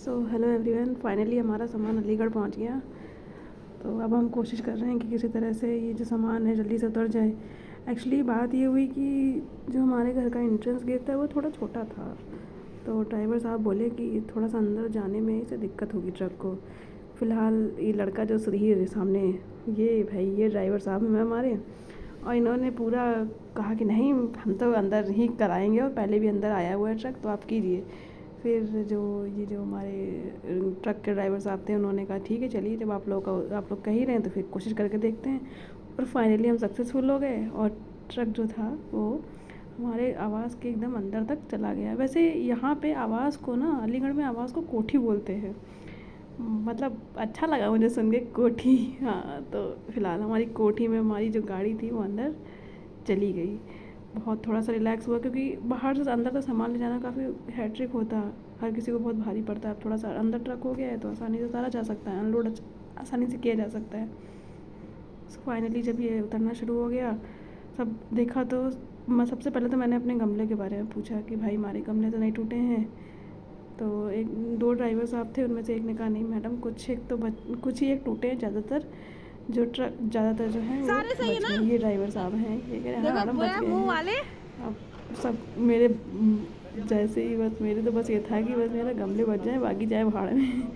So hello everyone, finally हमारा सामान अलीगढ़ पहुंच गया। तो अब हम कोशिश कर रहे हैं कि किसी तरह से ये जो सामान है जल्दी से उतर जाए। एक्चुअली बात ये हुई कि जो हमारे घर का एंट्रेंस गेट था वो थोड़ा छोटा था, तो ड्राइवर साहब बोले कि थोड़ा सा अंदर जाने में इसे दिक्कत होगी ट्रक को। फ़िलहाल ये लड़का जो सुधीर सामने, ये ड्राइवर साहब हैं हमारे, और इन्होंने पूरा कहा कि नहीं, हम तो अंदर ही कराएंगे और पहले भी अंदर आया हुआ है ट्रक, तो आप कीजिए। फिर जो हमारे ट्रक के ड्राइवर साहब थे उन्होंने कहा ठीक है चलिए, जब आप लोग कह ही रहे हैं तो फिर कोशिश करके देखते हैं। और फाइनली हम सक्सेसफुल हो गए और ट्रक जो था वो हमारे आवास के एकदम अंदर तक चला गया। वैसे यहाँ पे आवास को ना, अलीगढ़ में आवास को कोठी बोलते हैं। मतलब अच्छा लगा मुझे सुन के, कोठी। हाँ, तो फ़िलहाल हमारी कोठी में हमारी जो गाड़ी थी वो अंदर चली गई। बहुत थोड़ा सा रिलैक्स हुआ, क्योंकि बाहर से अंदर तक सामान ले जाना काफ़ी हैट्रिक होता है, हर किसी को बहुत भारी पड़ता है। अब थोड़ा सा अंदर ट्रक हो गया है तो आसानी से उतारा जा सकता है, अनलोड आसानी से किया जा सकता है। सो फाइनली जब ये उतरना शुरू हो गया, सब देखा तो मैं सबसे पहले तो मैंने अपने गमले के बारे में पूछा कि भाई हमारे गमले तो नहीं टूटे हैं। तो दो ड्राइवर साहब थे, उनमें से एक ने कहा नहीं मैडम, कुछ ही एक टूटे हैं, ज़्यादातर जो हैं वो बच गए। ये ड्राइवर साहब हैं, ये कह रहे हैं हाँ मैडम बच गए हैं। अब सब मेरे जैसे ही बस मेरे तो बस ये था कि बस मेरा गमले बच जाए, बाकी जाए भाड़ में।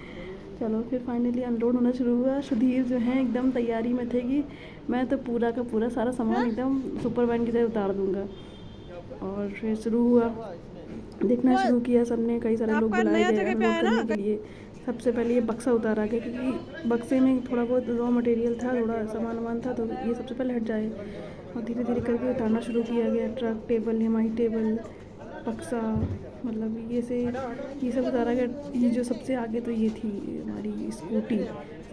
चलो फिर फाइनली अनलोड होना शुरू हुआ। सुधीर जो है एकदम तैयारी में थे कि मैं तो पूरा का पूरा सारा सामान एकदम सुपरमैन की तरह उतार दूँगा। और फिर शुरू हुआ, देखना शुरू किया सबने, कई सारे लोग बुलाए गए अनलोड करने के लिए। सबसे पहले ये बक्सा उतारा गया, क्योंकि बक्से में थोड़ा बहुत रॉ मटेरियल था, थोड़ा सामान था, तो ये सबसे पहले हट जाए। और धीरे धीरे करके उतारना शुरू किया गया। ट्रक, टेबल, हमारी टेबल, बक्सा, मतलब ये सब उतारा गया। ये जो सबसे आगे तो ये थी हमारी स्कूटी।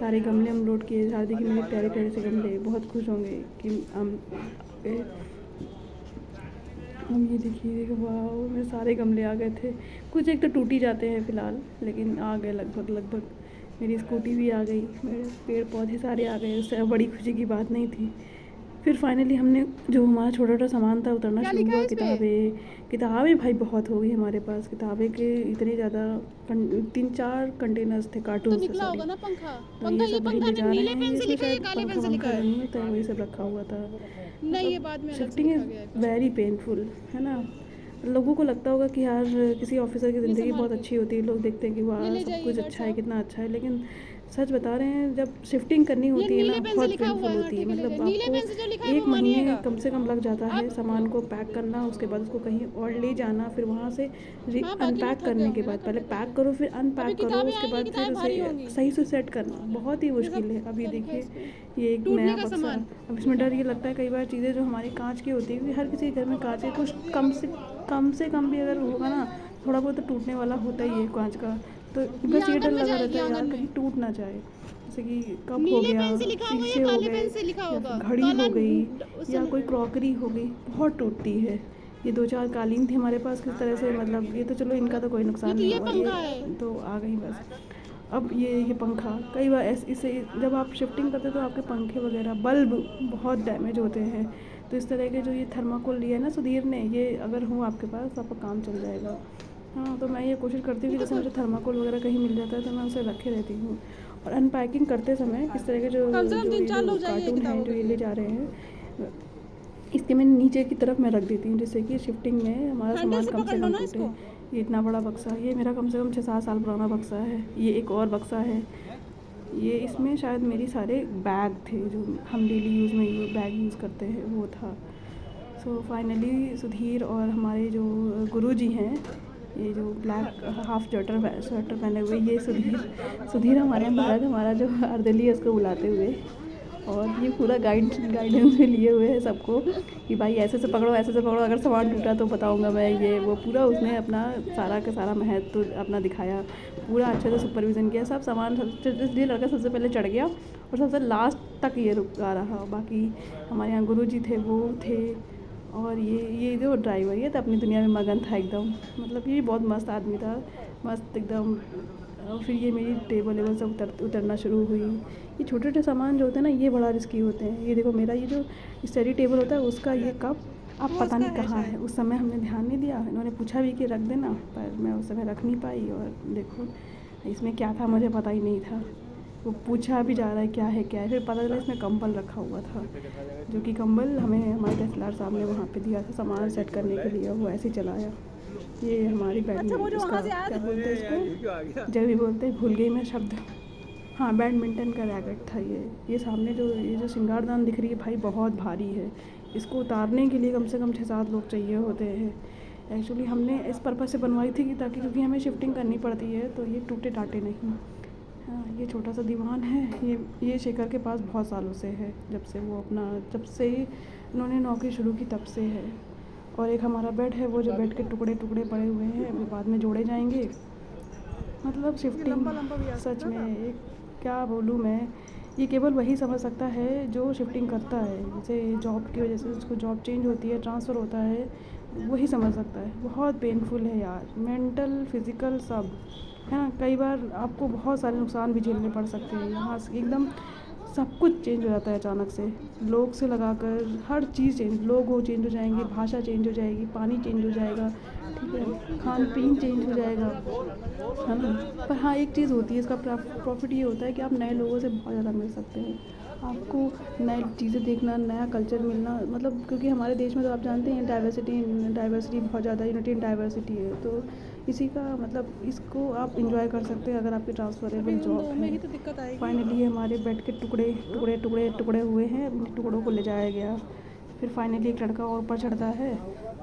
सारे गमले हम लोड किए। सारे देखिए मेरे प्यारे प्यारे से गमले, बहुत खुश होंगे कि हम ये देखिए वाह, मेरे सारे गमले आ गए थे। कुछ एक तो टूट ही जाते हैं फ़िलहाल, लेकिन आ गए लगभग। मेरी स्कूटी भी आ गई, मेरे पेड़ पौधे सारे आ गए, उससे बड़ी खुशी की बात नहीं थी। फिर फाइनली हमने जो हमारा छोटा छोटा सामान था उतरना शुरू हुआ। किताबें भाई बहुत हो गई हमारे पास। किताबें के इतने ज़्यादा 3-4 कंटेनर्स थे, कार्टून से सारे। तो ये सब वही ले जा रहे हैं, इसमें शायद पंखा नहीं होता है, वही सब रखा हुआ था। नहीं, ये बाद में शिफ्टिंग इज़ वेरी पेनफुल, है ना। लोगों को लगता होगा कि यार किसी ऑफिसर की ज़िंदगी बहुत अच्छी होती है, लोग देखते हैं कि वाह सब कुछ अच्छा है, कितना अच्छा है, लेकिन सच बता रहे हैं जब शिफ्टिंग करनी होती है ना, बहुत पेनफुल होती है। मतलब आपको 1 महीने कम से कम लग जाता है सामान को पैक करना, उसके बाद उसको कहीं और ले जाना, फिर वहाँ से अनपैक करने के बाद पहले पैक करो, फिर अनपैक करो, उसके बाद फिर उसे सही से सेट करना बहुत ही मुश्किल है। अब ये देखिए, ये एक नया बक्सा। अब इसमें डर ये लगता है कई बार चीज़ें जो हमारी कांच की होती है, हर किसी के घर में कांच है, कुछ कम से भी अगर होगा ना, थोड़ा बहुत तो टूटने वाला होता ही है कांच का। तो बस ये डर लगा रहता है यार कहीं टूट ना जाए। जैसे कि कप हो गया, शीशे हो गए, या फिर घड़ी हो गई, या कोई क्रॉकरी हो गई, बहुत टूटती है। ये 2-4 कालीन थी हमारे पास, किस तरह से, मतलब ये तो चलो इनका तो कोई नुकसान नहीं हुआ, ये तो आ गई बस। अब ये पंखा, कई बार इसे जब आप शिफ्टिंग करते हो तो आपके पंखे वगैरह, बल्ब बहुत डैमेज होते हैं। तो इस तरह के जो ये थर्माकोल लिया है ना सुधीर ने, ये अगर हो आपके पास तो आपका काम चल जाएगा। हाँ, तो मैं ये कोशिश करती हूँ कि जैसे मुझे थर्माकोल वगैरह कहीं मिल जाता है तो मैं उसे रखे रहती हूँ। और अनपैकिंग करते समय इस तरह के जो कार्टून हैं जो ये ले जा रहे हैं, इसके मैं नीचे की तरफ मैं रख देती हूँ, जिससे कि शिफ्टिंग में हमारा सामान कम से कम टूटे। ये इतना बड़ा बक्सा, ये मेरा कम से कम 6-7 साल पुराना बक्सा है। ये एक और बक्सा है, ये इसमें शायद मेरी सारे बैग थे जो हम डेली यूज़ में बैग यूज़ करते हैं, वो था। सो फाइनली सुधीर और हमारे जो गुरुजी हैं, ये जो ब्लैक हाफ स्वेटर पहने हुए, ये सुधीर हमारे अंदर, हमारा जो अर्दली है उसको बुलाते हुए, और ये पूरा गाइडेंस में लिए हुए हैं सबको कि भाई ऐसे से पकड़ो, अगर सामान टूटा तो बताऊंगा मैं, ये वो पूरा उसने अपना सारा का सारा महत्व अपना दिखाया, पूरा अच्छे से सुपरविज़न किया। सब सामान, इसलिए लड़का सबसे पहले चढ़ गया और सबसे लास्ट तक ये रुका रहा। बाकी हमारे यहाँ गुरुजी थे, वो थे, और ये जो ड्राइवर, ये तो अपनी दुनिया में मगन था एकदम। मतलब ये बहुत मस्त आदमी था, मस्त एकदम। और फिर ये मेरी टेबल सब उतरना शुरू हुई। ये छोटे छोटे सामान जो होते हैं ना, ये बड़ा रिस्की होते हैं। ये देखो मेरा ये जो स्टडी टेबल होता है उसका ये कप अब पता नहीं कहाँ है। उस समय हमने ध्यान नहीं दिया, इन्होंने पूछा भी कि रख देना, पर मैं उस समय रख नहीं पाई। और देखो इसमें क्या था मुझे पता ही नहीं था। वो पूछा भी जा रहा है क्या है, फिर पता चला इसमें कंबल रखा हुआ था, जो कि कंबल हमें हमारे तहसीलदार साहब ने वहाँ पे दिया था सामान सेट करने के लिए, वो ऐसे ही चलाया। ये हमारी इसका क्या बोलते हैं इसको, जब भी बोलते हैं, भूल गई मैं शब्द। हाँ, बैडमिंटन का रैकेट था ये सामने ये जो श्रृंगारदान दिख रही है भाई, बहुत भारी है। इसको उतारने के लिए कम से कम 6-7 लोग चाहिए होते हैं। एक्चुअली हमने इस पर्पज़ से बनवाई थी कि ताकि, क्योंकि हमें शिफ्टिंग करनी पड़ती है, तो ये टूटे टाटे नहीं। हाँ, ये छोटा सा दीवान है, ये शेखर के पास बहुत सालों से है, जब से इन्होंने नौकरी शुरू की तब से है। और एक हमारा बेड है, वो जो बेड के टुकड़े टुकड़े पड़े हुए हैं, अभी बाद में जोड़े जाएंगे। मतलब शिफ्टिंग सच में एक क्या बोलूँ मैं, ये केवल वही समझ सकता है जो शिफ्टिंग करता है। जैसे जॉब की वजह से उसको जॉब चेंज होती है, ट्रांसफ़र होता है, वही समझ सकता है। बहुत पेनफुल है यार, मेंटल फिज़िकल सब, है ना। कई बार आपको बहुत सारे नुकसान भी झेलने पड़ सकते हैं। यहाँ से एकदम सब कुछ चेंज हो जाता है अचानक से, लोग से लगाकर हर चीज़ चेंज, लोग वो चेंज हो जाएंगे, भाषा चेंज हो जाएगी, पानी चेंज हो जाएगा, ठीक है, खान पीन चेंज हो जाएगा, है ना। पर हाँ, एक चीज़ होती है, इसका प्रॉफिट ये होता है कि आप नए लोगों से बहुत ज़्यादा मिल सकते हैं। आपको नई चीज़ें देखना, नया कल्चर मिलना, मतलब क्योंकि हमारे देश में तो आप जानते हैं डाइवर्सिटी बहुत ज़्यादा, यूनिटी इन डाइवर्सिटी है, तो इसी का मतलब इसको आप इंजॉय कर सकते हैं अगर आपकी ट्रांसफरेबल जॉब है। फाइनली हमारे बेड के टुकड़े हुए हैं, इन टुकड़ों को ले जाया गया। फिर फाइनली एक लड़का और ऊपर चढ़ता है,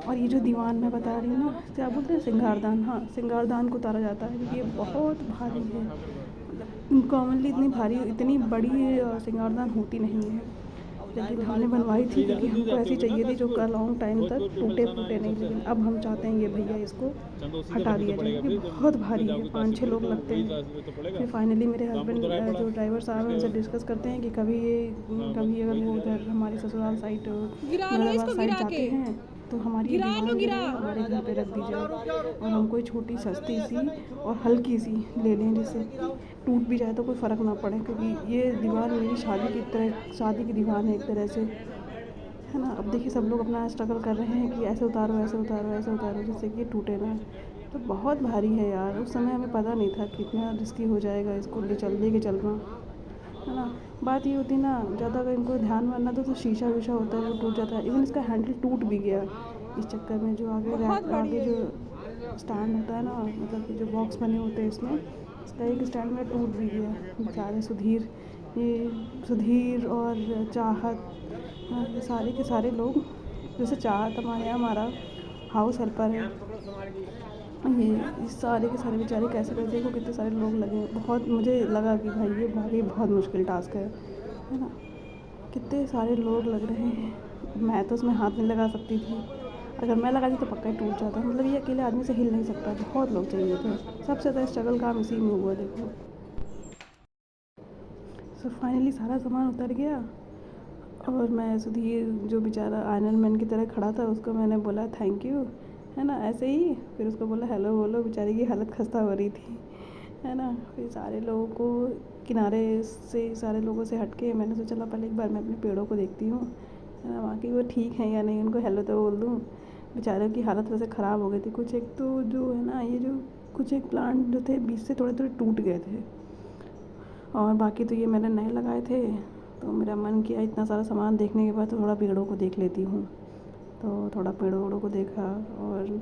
और ये जो दीवान मैं बता रही हूँ ना, क्या बोलते हैं, सिंगारदान, हाँ, सिंगारदान को उतारा जाता है, क्योंकि ये बहुत भारी है। मतलब कॉमनली इतनी बड़ी सिंगारदान होती नहीं है, लेकिन हमने बनवाई थी क्योंकि हमको ऐसी चाहिए थी जो लॉन्ग टाइम तक टूटे फूटे नहीं। लेकिन अब हम चाहते हैं ये भैया इसको हटा दिया जाए, क्योंकि बहुत भारी है, 5-6 लोग लगते हैं। फिर फाइनली मेरे हस्बैंड जो ड्राइवर साहब हैं उनसे डिस्कस करते हैं कि कभी अगर वो उधर हमारी ससुराल साइड मुरादाबाद साइड जाते हैं तो हमारी दीवान जो है हमारे घर पे रख दी जाए, और हम कोई छोटी सस्ती सी और हल्की सी ले लें, जिससे टूट भी जाए तो कोई फ़र्क ना पड़े, क्योंकि ये दीवार मेरी शादी की दीवार है एक तरह से, है ना। अब देखिए सब लोग अपना स्ट्रगल कर रहे हैं कि ऐसे उतारो जिससे कि ये टूटे ना। तो बहुत भारी है यार, उस समय हमें पता नहीं था कितना रिस्की हो जाएगा इसको लेके चलना, है ना। बात ये होती ना, ज़्यादा अगर इनको ध्यान मारना तो शीशा वीशा होता है वो टूट जाता है, इवन इसका हैंडल टूट भी गया इस चक्कर में। जो आगे जो स्टैंड होता है ना, मतलब जो बॉक्स बने होते हैं इसमें, इसका एक स्टैंड में टूट भी गया। बेचारे सुधीर और चाहत, ये सारे के सारे लोग, जैसे चाहत हमारा हाउस हेल्पर है, ये सारे के सारे बेचारे कैसे करते, देखो कितने सारे लोग लगे हैं। बहुत मुझे लगा कि भाई ये बहुत मुश्किल टास्क है ना। कितने सारे लोग लग रहे हैं, मैं तो उसमें हाथ नहीं लगा सकती थी, अगर मैं लगाती तो पक्का ही टूट जाता। मतलब ये अकेले आदमी से हिल नहीं सकता, बहुत लोग चाहिए थे। सबसे ज़्यादा स्ट्रगल काम इसी में हुआ, देखो। सो फाइनली सारा सामान उतर गया, और मैं सुधीर जो बेचारा आयरन मैन की तरह खड़ा था, उसको मैंने बोला थैंक यू, है ना, ऐसे ही। फिर उसको बोला हेलो बोलो, बेचारी की हालत खस्ता हो रही थी, है ना। फिर सारे लोगों को किनारे से, सारे लोगों से हट के मैंने सोचा चला पहले एक बार मैं अपने पेड़ों को देखती हूँ, है ना, बाकी वो ठीक है या नहीं, उनको हेलो तो बोल दूँ। बेचारों की हालत वैसे ख़राब हो गई थी कुछ, एक तो जो है ना, ये जो कुछ एक प्लांट जो थे बीच से थोड़े थोड़े टूट गए थे, और बाकी तो ये मैंने नए लगाए थे। तो मेरा मन किया इतना सारा सामान देखने के बाद तो थोड़ा पेड़ों को देख लेती हूँ, तो थोड़ा पेड़ों को देखा, और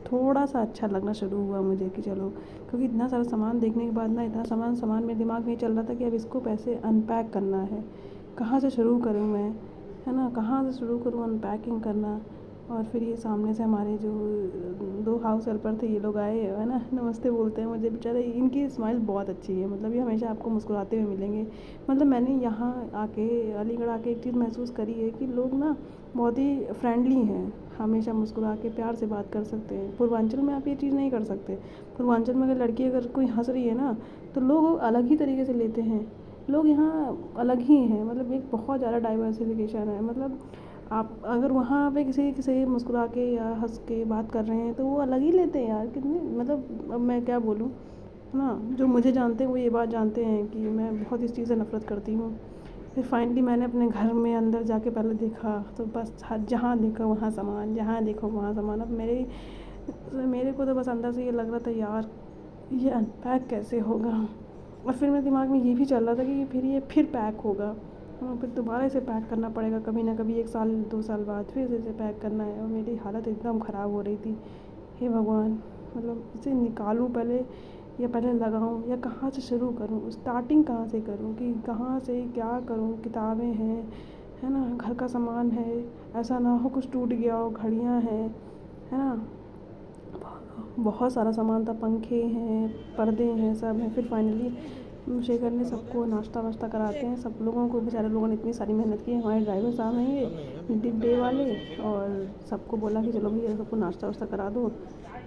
थोड़ा सा अच्छा लगना शुरू हुआ मुझे कि चलो, क्योंकि इतना सारा सामान देखने के बाद ना, इतना सामान मेरे दिमाग में चल रहा था कि अब इसको कैसे अनपैक करना है, कहाँ से शुरू करूँ मैं, है ना, कहाँ से शुरू करूँ अनपैकिंग करना। और फिर ये सामने से हमारे जो 2 हाउस हेल्पर थे, ये लोग आए, है ना, नमस्ते बोलते हैं मुझे, बेचारे इनकी स्माइल बहुत अच्छी है, मतलब ये हमेशा आपको मुस्कुराते हुए मिलेंगे। मतलब मैंने यहाँ आके, अलीगढ़ आके एक चीज़ महसूस करी है कि लोग ना बहुत ही फ्रेंडली हैं, हमेशा मुस्कुरा के प्यार से बात कर सकते हैं। पूर्वांचल में आप ये चीज़ नहीं कर सकते। पूर्वांचल में अगर कोई हंस रही है ना, तो लोग अलग ही तरीके से लेते हैं। लोग यहाँ अलग ही हैं, मतलब एक बहुत ज़्यादा डाइवर्सिफिकेशन है। मतलब आप अगर वहाँ पे किसी से मुस्कुरा के या हंस के बात कर रहे हैं तो वो अलग ही लेते हैं यार, कितने, मतलब अब मैं क्या बोलूँ, है ना। जो मुझे जानते हैं वो ये बात जानते हैं कि मैं बहुत इस चीज़ से नफ़रत करती हूँ। फिर फाइनली मैंने अपने घर में अंदर जाके पहले देखा, तो बस जहाँ देखा वहाँ सामान, जहाँ देखो वहाँ सामान। अब मेरे को तो बस अंदर से ये लग रहा था यार, ये अनपैक कैसे होगा। और फिर मेरे दिमाग में ये भी चल रहा था कि फिर ये फिर पैक होगा, फिर दोबारा इसे पैक करना पड़ेगा कभी ना कभी, 1 साल 2 साल बाद फिर से इसे पैक करना है। और मेरी हालत एकदम ख़राब हो रही थी। हे भगवान, मतलब इसे निकालूं पहले या पहले लगाऊं या कहाँ से शुरू करूं, स्टार्टिंग कहाँ से करूं कि कहाँ से क्या करूं। किताबें हैं, है ना, घर का सामान है, ऐसा ना हो कुछ टूट गया हो, घड़ियाँ हैं, है ना, बहुत सारा सामान था, पंखे हैं, पर्दे हैं, सब हैं। फिर फाइनली शेखर ने सबको नाश्ता वाश्ता कराते हैं, सब लोगों को, बेचारे लोगों ने इतनी सारी मेहनत की है। हमारे ड्राइवर साहब हैं ये डिब्बे वाले, और सबको बोला कि चलो भैया सबको नाश्ता वाश्ता करा दो,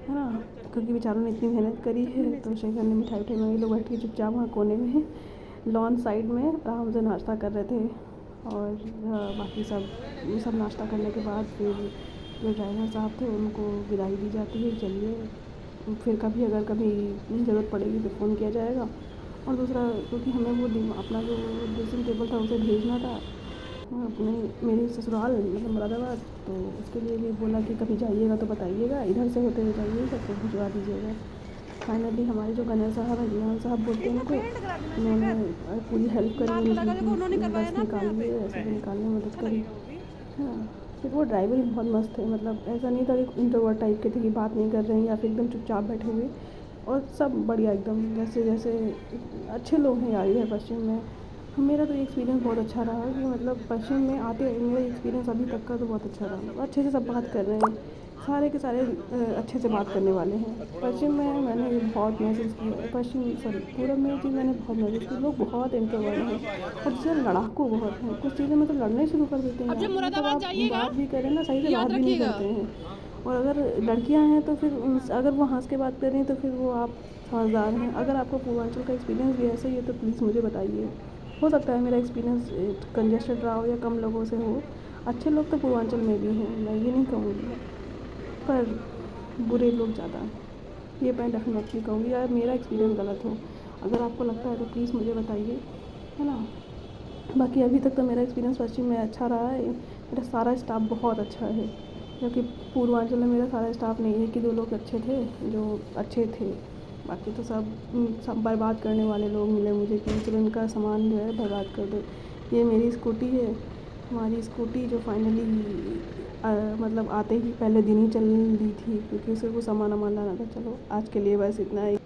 है ना, क्योंकि बेचारों ने इतनी मेहनत करी है। तो शेखर ने मिठाई उठाई मंगाई, लोग बैठ के चुपचाप वहाँ कोने में लॉन साइड में आराम से नाश्ता कर रहे थे। और बाकी सब नाश्ता करने के बाद फिर जो ड्राइवर साहब थे उनको विदाई दी जाती है, चलिए फिर कभी अगर कभी ज़रूरत पड़ेगी तो फ़ोन किया जाएगा। और दूसरा, क्योंकि हमें वो अपना जो ड्रेसिंग टेबल था उसे भेजना था अपने मेरे ससुराल मतलब मुरादाबाद, तो उसके लिए भी बोला कि कभी जाइएगा तो बताइएगा, इधर से होते हुए जाइएगा तो भिजवा दीजिएगा। फाइनली हमारे जो गनर साहब हैं, जियान साहब बोलते हैं उनको, उन्होंने पूरी हेल्प करी, उनकी बस निकाली, ऐसे भी निकालने में मदद करी। हाँ, फिर वो ड्राइवर ही बहुत मस्त थे, मतलब ऐसा नहीं था कि इंट्रोवर्ट टाइप के थे कि बात नहीं कर रहे हैं या फिर एकदम चुपचाप बैठे हुए, और सब बढ़िया एकदम जैसे जैसे अच्छे लोग हैं यार इधर पश्चिम में। मेरा तो एक्सपीरियंस बहुत अच्छा रहा कि मतलब पश्चिम में आते मेरा एक्सपीरियंस अभी तक का तो बहुत अच्छा रहा। अच्छे से सब बात कर रहे हैं, सारे के सारे अच्छे से बात करने वाले हैं। पश्चिम में मैंने ये बहुत महसूस किया, पश्चिम सॉरी पूरब में ये चीज़ मैंने बहुत महसूस की, लोग बहुत इंट्रोवर्ट हैं और जैसे लड़ाकू बहुत हैं। कुछ चीज़ें में तो लड़ने शुरू कर देते हैं, मतलब आप बात भी करें ना सही से बात भी नहीं करते हैं। और अगर लड़कियां हैं तो फिर अगर वो हंस के बात कर रही हैं तो फिर वो आप समझदार हैं। अगर आपको पूर्वांचल का एक्सपीरियंस भी ऐसा ही है तो प्लीज़ मुझे बताइए। हो सकता है मेरा एक्सपीरियंस कंजेस्टेड रहा हो या कम लोगों से हो। अच्छे लोग तो पूर्वांचल में भी हैं, मैं ये नहीं कहूँगी, पर बुरे लोग ज़्यादा हैं, ये मैं डेफिनेटली कहूँगी। यार मेरा एक्सपीरियंस गलत हो, अगर आपको लगता है तो प्लीज़ मुझे बताइए, है ना। बाकी अभी तक तो मेरा एक्सपीरियंस पश्चिम में अच्छा रहा है, मेरा सारा स्टाफ बहुत अच्छा है, जबकि पूर्वांचल में मेरा सारा स्टाफ नहीं है कि 2 लोग अच्छे थे जो अच्छे थे, बाकी तो सब बर्बाद करने वाले लोग मिले मुझे कि चलो इनका सामान जो है बर्बाद कर दो। ये मेरी स्कूटी है, हमारी स्कूटी जो फाइनली मतलब आते ही पहले दिन ही चल दी थी, क्योंकि उसे वो सामान वामान लाना था। चलो आज के लिए बस इतना ही।